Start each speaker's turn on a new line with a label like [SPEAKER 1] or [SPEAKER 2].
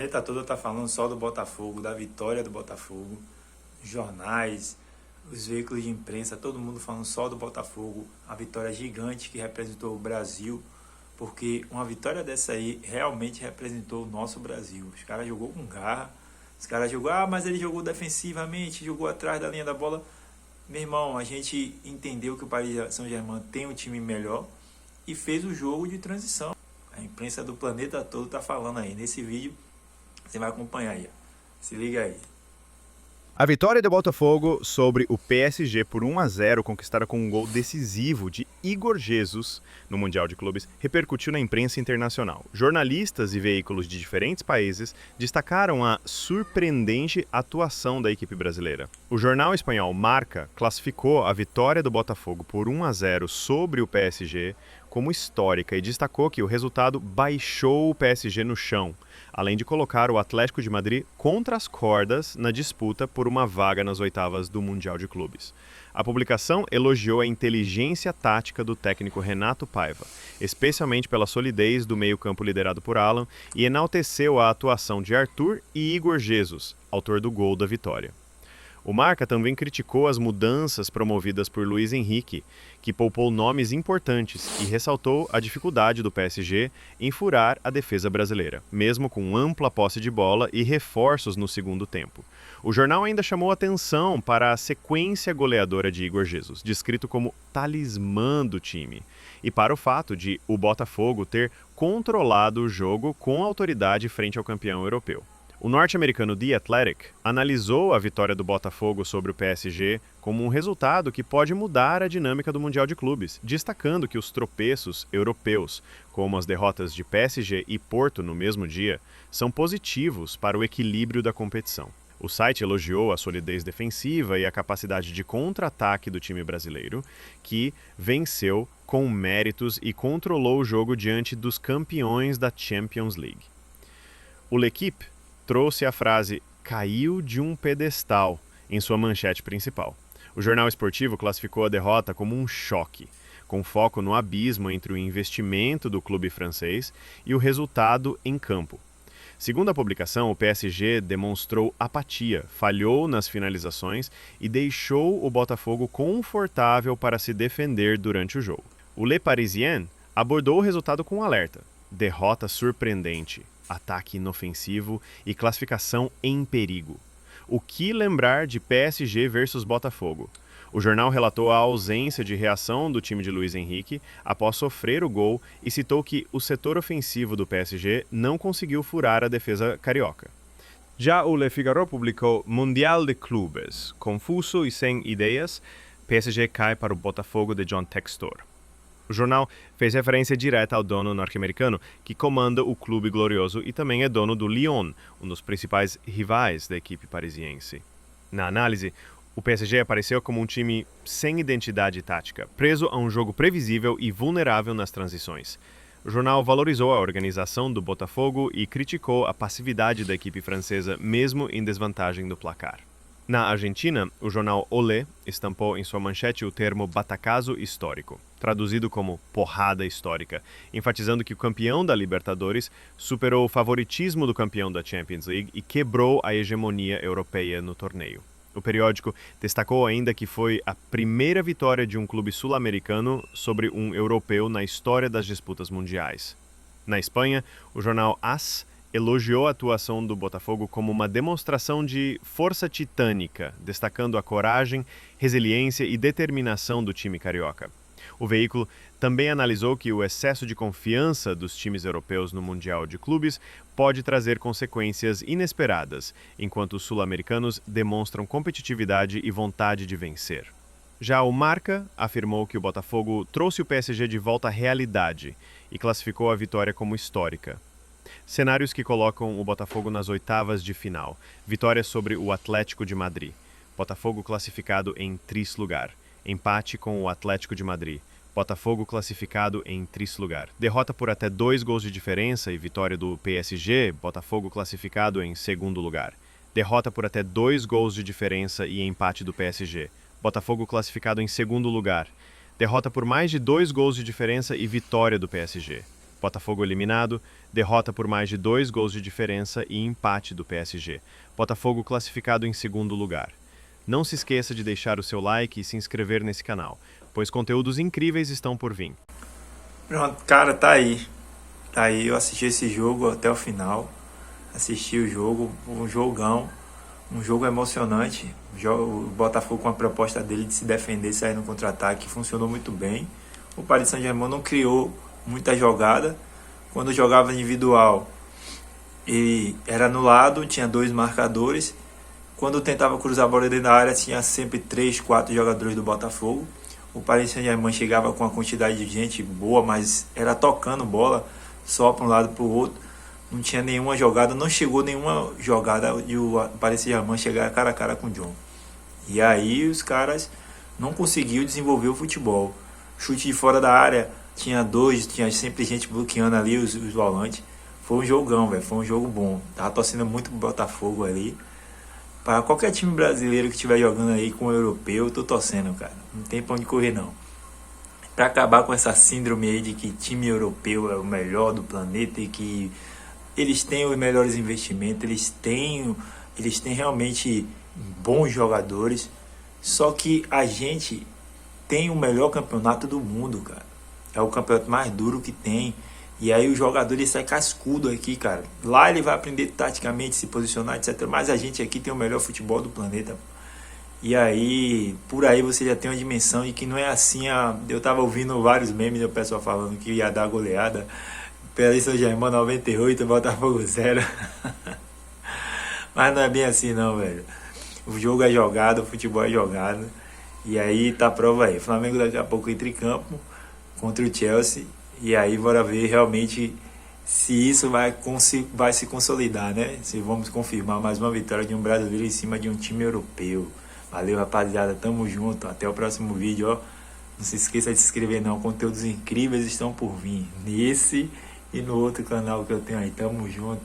[SPEAKER 1] Planeta toda tá falando só do Botafogo, da vitória do Botafogo. Jornais, os veículos de imprensa, todo mundo falando só do Botafogo. A vitória gigante que representou o Brasil. Porque uma vitória dessa aí realmente representou o nosso Brasil. Os caras jogou com garra. Os caras jogou, mas ele jogou defensivamente, jogou atrás da linha da bola. Meu irmão, a gente entendeu que o Paris Saint-Germain tem um time melhor e fez o jogo de transição. A imprensa do planeta todo tá falando aí. Nesse vídeo você vai acompanhar aí. Se liga aí.
[SPEAKER 2] A vitória do Botafogo sobre o PSG por 1-0, conquistada com um gol decisivo de Igor Jesus no Mundial de Clubes, repercutiu na imprensa internacional. Jornalistas e veículos de diferentes países destacaram a surpreendente atuação da equipe brasileira. O jornal espanhol Marca classificou a vitória do Botafogo por 1-0 sobre o PSG como histórica e destacou que o resultado baixou o PSG no chão, além de colocar o Atlético de Madrid contra as cordas na disputa por uma vaga nas oitavas do Mundial de Clubes. A publicação elogiou a inteligência tática do técnico Renato Paiva, especialmente pela solidez do meio-campo liderado por Alan, e enalteceu a atuação de Arthur e Igor Jesus, autor do gol da vitória. O Marca também criticou as mudanças promovidas por Luiz Henrique, que poupou nomes importantes e ressaltou a dificuldade do PSG em furar a defesa brasileira, mesmo com ampla posse de bola e reforços no segundo tempo. O jornal ainda chamou atenção para a sequência goleadora de Igor Jesus, descrito como talismã do time, e para o fato de o Botafogo ter controlado o jogo com autoridade frente ao campeão europeu. O norte-americano The Athletic analisou a vitória do Botafogo sobre o PSG como um resultado que pode mudar a dinâmica do Mundial de Clubes, destacando que os tropeços europeus, como as derrotas de PSG e Porto no mesmo dia, são positivos para o equilíbrio da competição. O site elogiou a solidez defensiva e a capacidade de contra-ataque do time brasileiro, que venceu com méritos e controlou o jogo diante dos campeões da Champions League. O L'Équipe trouxe a frase "caiu de um pedestal" em sua manchete principal. O jornal esportivo classificou a derrota como um choque, com foco no abismo entre o investimento do clube francês e o resultado em campo. Segundo a publicação, o PSG demonstrou apatia, falhou nas finalizações e deixou o Botafogo confortável para se defender durante o jogo. O Le Parisien abordou o resultado com um alerta: derrota surpreendente, ataque inofensivo e classificação em perigo. O que lembrar de PSG versus Botafogo? O jornal relatou a ausência de reação do time de Luiz Henrique após sofrer o gol e citou que o setor ofensivo do PSG não conseguiu furar a defesa carioca. Já o Le Figaro publicou Mundial de Clubes. Confuso e sem ideias, PSG cai para o Botafogo de John Textor. O jornal fez referência direta ao dono norte-americano que comanda o clube glorioso e também é dono do Lyon, um dos principais rivais da equipe parisiense. Na análise, o PSG apareceu como um time sem identidade tática, preso a um jogo previsível e vulnerável nas transições. O jornal valorizou a organização do Botafogo e criticou a passividade da equipe francesa, mesmo em desvantagem do placar. Na Argentina, o jornal Olé estampou em sua manchete o termo batacazo histórico, traduzido como porrada histórica, enfatizando que o campeão da Libertadores superou o favoritismo do campeão da Champions League e quebrou a hegemonia europeia no torneio. O periódico destacou ainda que foi a primeira vitória de um clube sul-americano sobre um europeu na história das disputas mundiais. Na Espanha, o jornal AS elogiou a atuação do Botafogo como uma demonstração de força titânica, destacando a coragem, resiliência e determinação do time carioca. O veículo também analisou que o excesso de confiança dos times europeus no Mundial de Clubes pode trazer consequências inesperadas, enquanto os sul-americanos demonstram competitividade e vontade de vencer. Já o Marca afirmou que o Botafogo trouxe o PSG de volta à realidade e classificou a vitória como histórica. Cenários que colocam o Botafogo nas oitavas de final. Vitória sobre o Atlético de Madrid. Botafogo classificado em tris-lugar. Empate com o Atlético de Madrid. Botafogo classificado em tris-lugar. Derrota por até 2 gols de diferença e vitória do PSG. Botafogo classificado em segundo lugar. Derrota por até 2 gols de diferença e empate do PSG. Botafogo classificado em segundo lugar. Derrota por mais de 2 gols de diferença e vitória do PSG. Botafogo eliminado, derrota por mais de 2 gols de diferença e empate do PSG. Botafogo classificado em segundo lugar. Não se esqueça de deixar o seu like e se inscrever nesse canal, pois conteúdos incríveis estão por vir.
[SPEAKER 1] Pronto, cara, tá aí. Tá aí, eu assisti esse jogo até o final. Assisti o jogo, um jogão, um jogo emocionante. O Botafogo com a proposta dele de se defender, sair no contra-ataque, funcionou muito bem. O Paris Saint-Germain não criou muita jogada. Quando jogava individual, ele era anulado, tinha 2 marcadores. Quando tentava cruzar a bola dentro da área, tinha sempre 3, 4 jogadores do Botafogo. O Paris Saint-Germain chegava com uma quantidade de gente boa, mas era tocando bola só para um lado para o outro. Não tinha nenhuma jogada, não chegou nenhuma jogada e o Paris Saint-Germain chegar cara a cara com o John. E aí os caras não conseguiam desenvolver o futebol. Chute de fora da área, tinha 2, tinha sempre gente bloqueando ali os volantes. Foi um jogão, velho, foi um jogo bom. Tava torcendo muito pro Botafogo ali. Para qualquer time brasileiro que estiver jogando aí com o europeu, eu tô torcendo, cara. Não tem pra onde correr, não. Para acabar com essa síndrome aí de que time europeu é o melhor do planeta e que eles têm os melhores investimentos, eles têm realmente bons jogadores, só que a gente tem o melhor campeonato do mundo, cara. É o campeonato mais duro que tem. E aí o jogador ele sai cascudo aqui, cara. Lá ele vai aprender taticamente, se posicionar, etc. Mas a gente aqui tem o melhor futebol do planeta. E aí, por aí você já tem uma dimensão de que não é assim. Eu tava ouvindo vários memes do pessoal falando que ia dar goleada. Paris Saint-Germain 98, Botafogo 0. Mas não é bem assim não, velho. O jogo é jogado, o futebol é jogado. E aí tá a prova aí. O Flamengo daqui a pouco entra em campo contra o Chelsea. E aí bora ver realmente se isso vai se consolidar, né? Se vamos confirmar mais uma vitória de um brasileiro em cima de um time europeu. Valeu, rapaziada. Tamo junto. Até o próximo vídeo, ó. Não se esqueça de se inscrever não. Conteúdos incríveis estão por vir. Nesse e no outro canal que eu tenho aí. Tamo junto.